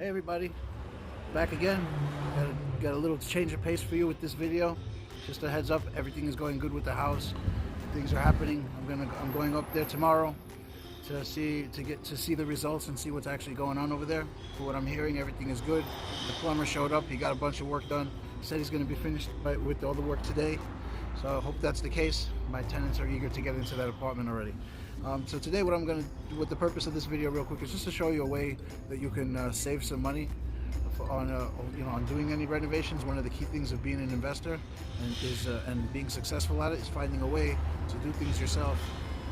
Hey everybody, back again. Got a little change of pace for you with this video. Just a heads up, everything is going good with the house. Things are happening. I'm going up there tomorrow to get to see the results and see what's actually going on over there. For what I'm hearing, everything is good. The plumber showed up. He got a bunch of work done. Said he's going to be finished with all the work today. So I hope that's the case. My tenants are eager to get into that apartment already. So today what I'm going to do, with the purpose of this video real quick, is just to show you a way that you can save some money on doing any renovations. One of the key things of being an investor and being successful at it is finding a way to do things yourself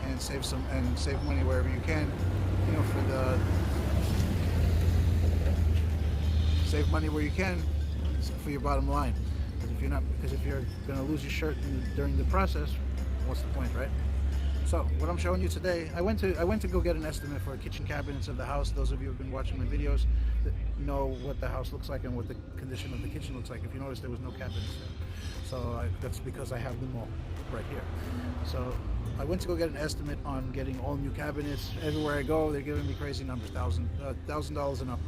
and save money wherever you can. Save money where you can for your bottom line. Because if you're going to lose your shirt during the process, what's the point, right? So what I'm showing you today, I went to go get an estimate for kitchen cabinets of the house. Those of you who have been watching my videos that know what the house looks like and what the condition of the kitchen looks like. If you notice, there was no cabinets there. So that's because I have them all right here. So I went to go get an estimate on getting all new cabinets. Everywhere I go, they're giving me crazy numbers, $1,000 and up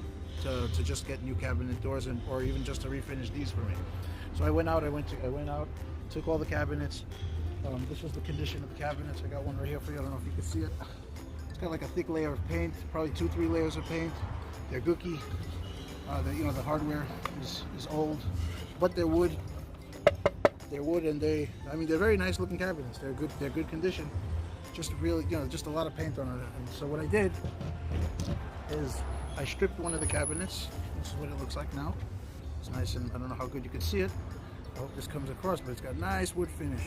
to just get new cabinet doors or even just to refinish these for me. So I went out, took all the cabinets. This was the condition of the cabinets. I got one right here for you. I don't know if you can see it. It's got like a thick layer of paint, probably 2-3 layers of paint. They're gooky. The hardware is old, but they're wood. They're wood, and they're very nice looking cabinets. They're good condition. Just really, just a lot of paint on it. And so what I did is I stripped one of the cabinets. This is what it looks like now. It's nice, and I don't know how good you can see it. I hope this comes across, but it's got nice wood finish.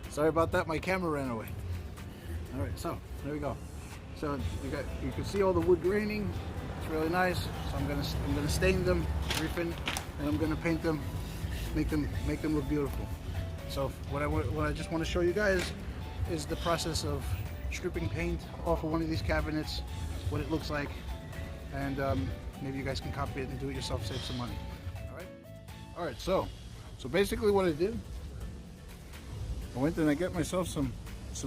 Sorry about that, my camera ran away. All right, so there we go. So you can see all the wood graining. It's really nice. So I'm gonna stain them, refin, and I'm gonna paint them, make them look beautiful. So what I just want to show you guys is the process of stripping paint off of one of these cabinets, what it looks like, and maybe you guys can copy it and do it yourself, save some money. All right. So basically what I did, I went and I got myself some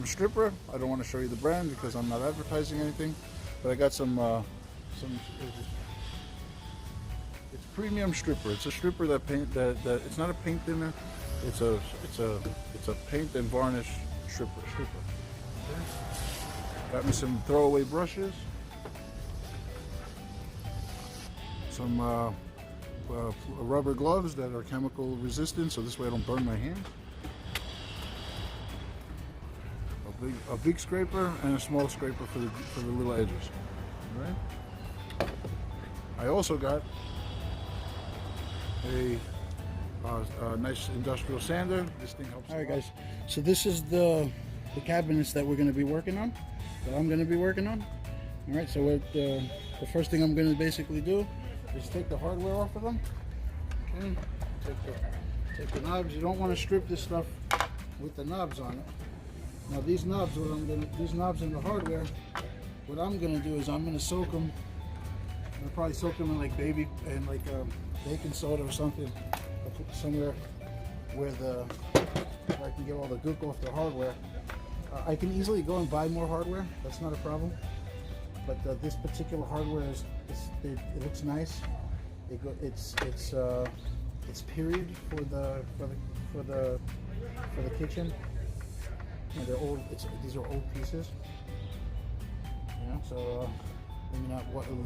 stripper. I don't want to show you the brand because I'm not advertising anything, but I got some it's premium stripper. It's a stripper that it's not a paint thinner. It's a paint and varnish stripper. Okay. Got me some throwaway brushes, some rubber gloves that are chemical resistant, so this way I don't burn my hand. A big scraper and a small scraper for the little edges. All right. I also got a nice industrial sander. This thing helps. All right, guys. So this is the cabinets that we're going to be working on. That I'm going to be working on. All right. So the first thing I'm going to basically do is take the hardware off of them. Okay. Take the knobs. You don't want to strip this stuff with the knobs on it. Now these knobs, these knobs in the hardware, what I'm going to do is I'm going to soak them. I'll probably soak them in baking soda or something, somewhere where I can get all the gook off the hardware. I can easily go and buy more hardware. That's not a problem. But this particular hardware it looks nice. It's period for the kitchen. And they're old. These are old pieces. So let me not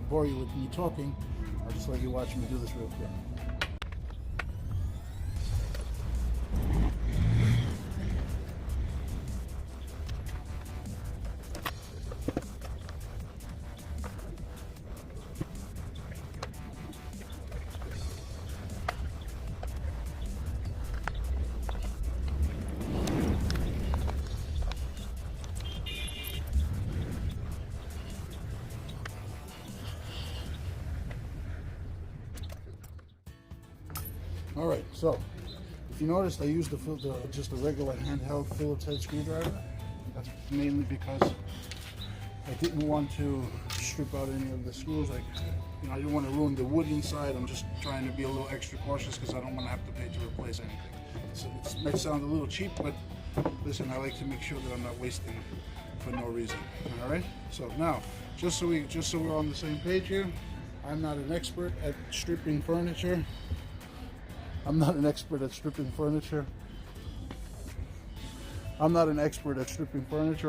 bore you with me talking. I'll just let you watch me do this real quick. All right, so if you noticed, I used just a regular handheld Phillips head screwdriver. That's mainly because I didn't want to strip out any of the screws. Like, I didn't want to ruin the wood inside. I'm just trying to be a little extra cautious because I don't want to have to pay to replace anything. So it might sound a little cheap, but listen, I like to make sure that I'm not wasting for no reason. All right. So now, just so we're on the same page here, I'm not an expert at stripping furniture. I'm not an expert at stripping furniture.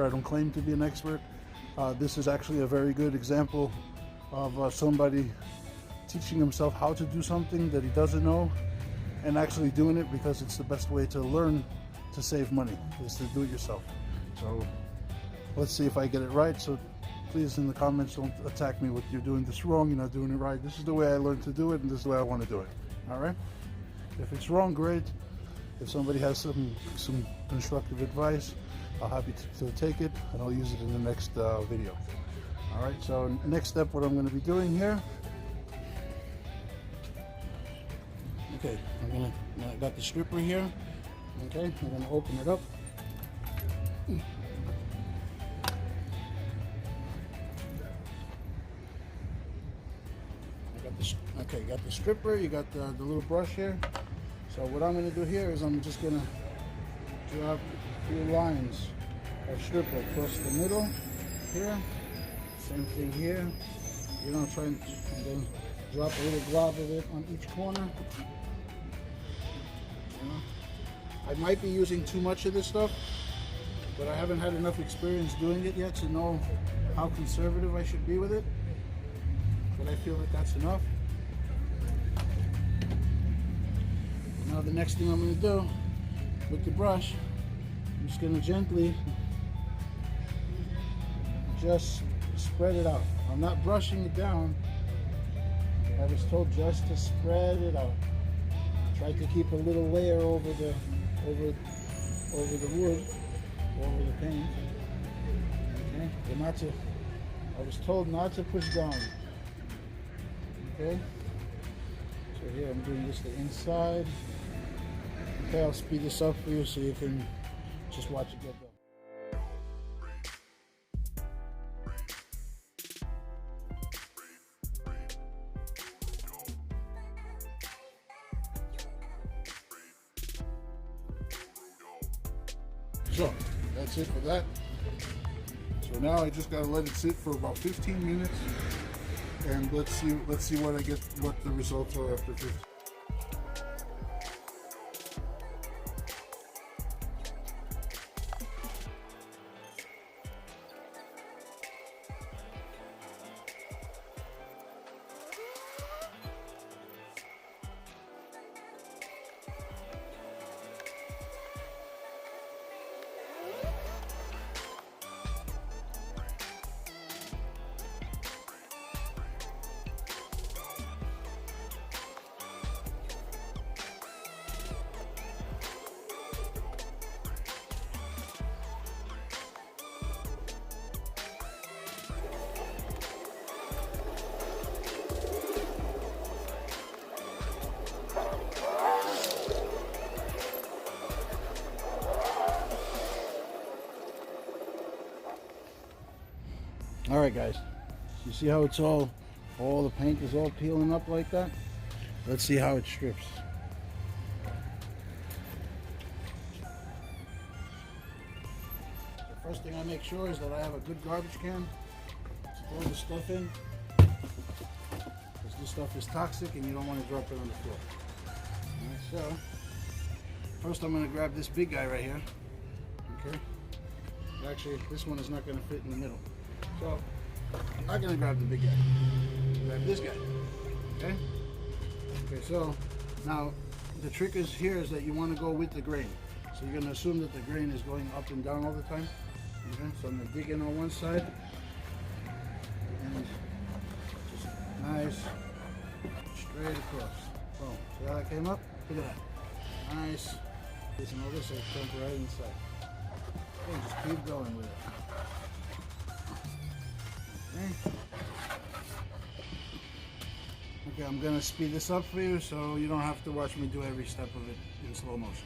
I don't claim to be an expert. This is actually a very good example of somebody teaching himself how to do something that he doesn't know and actually doing it because it's the best way to learn to save money, is to do it yourself. So let's see if I get it right. So please, in the comments, don't attack me with you're doing this wrong, you're not doing it right. This is the way I learned to do it, and this is the way I want to do it. All right? If it's wrong, great. If somebody has some constructive advice, I'll happy to take it, and I'll use it in the next video. All right, so next step, what I'm going to be doing here. Okay, I got the stripper here. Okay, I'm going to open it up. Got the stripper, you got the little brush here. So what I'm going to do here is I'm just going to drop a few lines of stripper across the middle here. Same thing here. Try and then drop a little glob of it on each corner. I might be using too much of this stuff, but I haven't had enough experience doing it yet to know how conservative I should be with it. But I feel like that's enough. Now the next thing I'm going to do with the brush, I'm just going to gently just spread it out. I'm not brushing it down. I was told just to spread it out. Try to keep a little layer over the wood, over the paint. Okay, but not to. I was told not to push down. Okay. So here I'm doing just the inside. Okay, I'll speed this up for you so you can just watch it get done. So that's it for that. So now I just gotta let it sit for about 15 minutes, and let's see what the results are after 15. All right, guys, you see how it's all the paint is all peeling up like that? Let's see how it strips. The first thing I make sure is that I have a good garbage can to throw the stuff in, because this stuff is toxic and you don't want to drop it on the floor. All right, so first I'm going to grab this big guy right here. Okay, actually this one is not going to fit in the middle. So I'm not going to grab the big guy. Grab this guy. Okay? Okay, so now the trick is here is that you want to go with the grain. So you're going to assume that the grain is going up and down all the time. Okay? So I'm going to dig in on one side. And just nice, straight across. Boom. See how that came up? Look at that. Nice. Listen, all this will jump right inside. Okay, just keep going with it. Okay, I'm gonna speed this up for you so you don't have to watch me do every step of it in slow motion.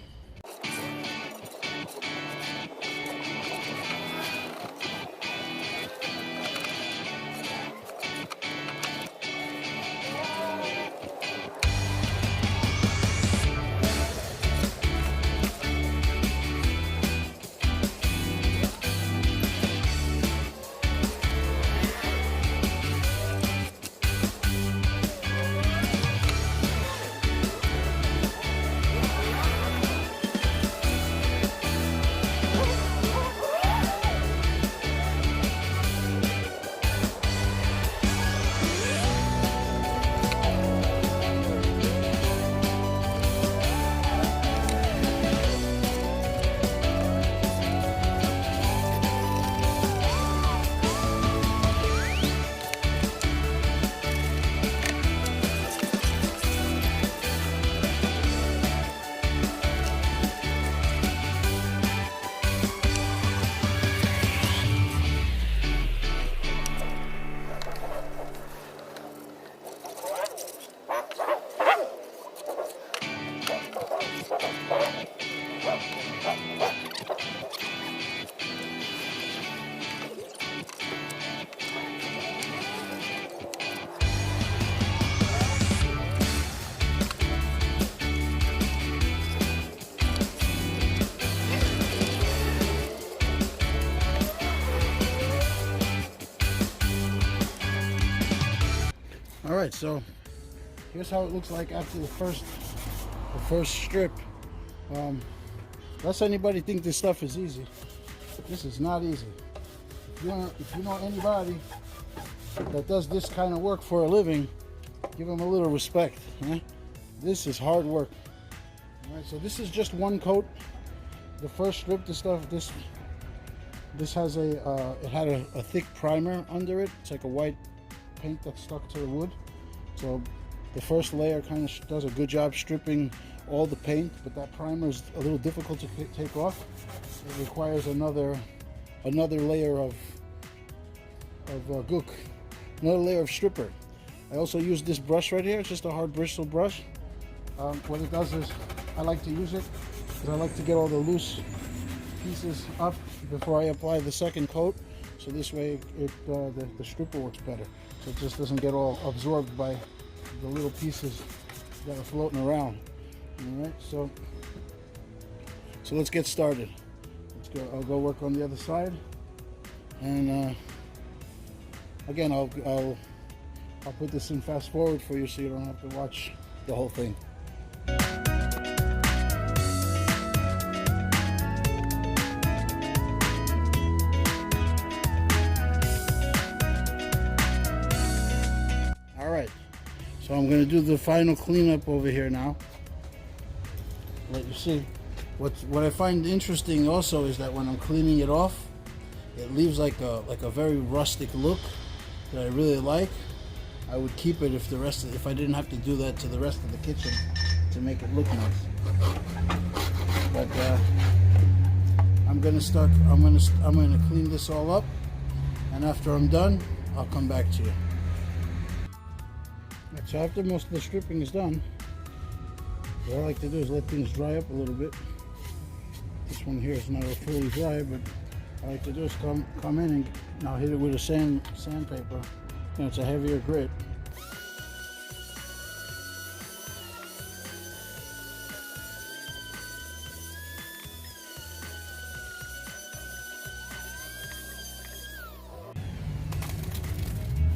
right, so here's how it looks like after the first strip. Lest anybody think this stuff is easy. This is not easy. If you know anybody that does this kind of work for a living, give them a little respect. This is hard work. All right, so this is just one coat. The first strip, this has it had a thick primer under it. It's like a white paint that's stuck to the wood. So the first layer kind of does a good job stripping all the paint, but that primer is a little difficult to take off. It requires another layer of gook, another layer of stripper. I also use this brush right here. It's just a hard bristle brush. What it does is, I like to use it because I like to get all the loose pieces up before I apply the second coat. So this way the stripper works better. So it just doesn't get all absorbed by the little pieces that are floating around. All right, so let's get started. Let's go. I'll go work on the other side, and again, I'll put this in fast forward for you so you don't have to watch the whole thing. All right, so I'm going to do the final cleanup over here now. Let you see. What I find interesting also is that when I'm cleaning it off, it leaves like a very rustic look that I really like. I would keep it if I didn't have to do that to the rest of the kitchen to make it look nice. But I'm gonna clean this all up, and after I'm done, I'll come back to you. Right, so after most of the stripping is done, what I like to do is let things dry up a little bit. This one here is not fully dry, but what I like to do is come in and now hit it with a sandpaper. You know, it's a heavier grit.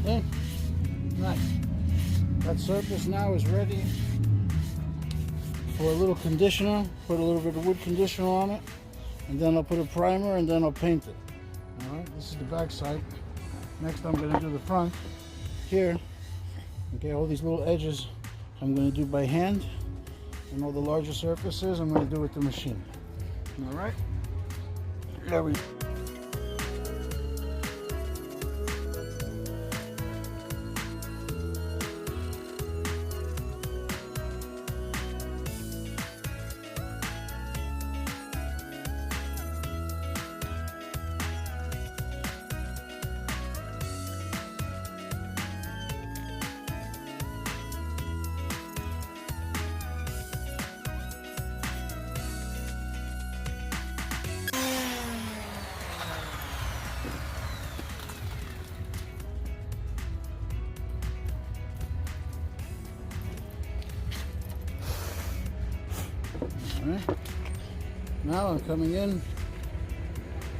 Okay, nice. That surface now is ready for a little conditioner. Put a little bit of wood conditioner on it, and then I'll put a primer, and then I'll paint it. All right, this is the back side. Next, I'm going to do the front here. Okay, all these little edges I'm going to do by hand, and all the larger surfaces I'm going to do with the machine. All right, there we go. Alright, now I'm coming in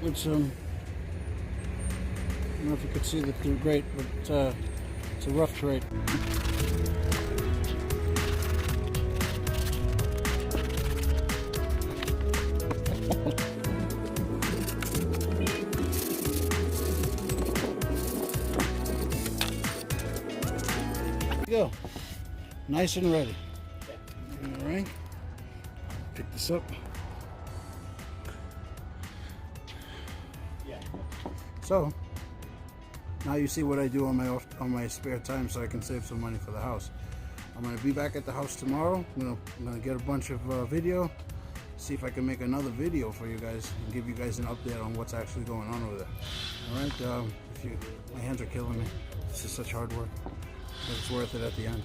with some, I don't know if you could see the grate, but it's a rough grate. There you go, nice and ready. Alright. Pick this up. So now you see what I do on my spare time, so I can save some money for the house. I'm gonna be back at the house tomorrow. I'm gonna get a bunch of video, see if I can make another video for you guys and give you guys an update on what's actually going on over there. All right, my hands are killing me. This is such hard work, but it's worth it at the end.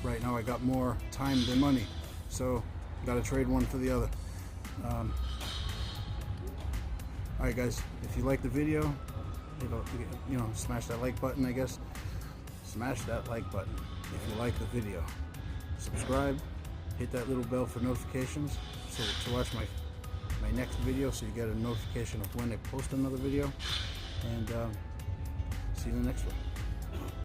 Right now I got more time than money, so got to trade one for the other. Alright guys, if you like the video, smash that like button, I guess. Smash that like button if you like the video. Subscribe, hit that little bell for notifications to watch my next video, so you get a notification of when I post another video. And see you in the next one.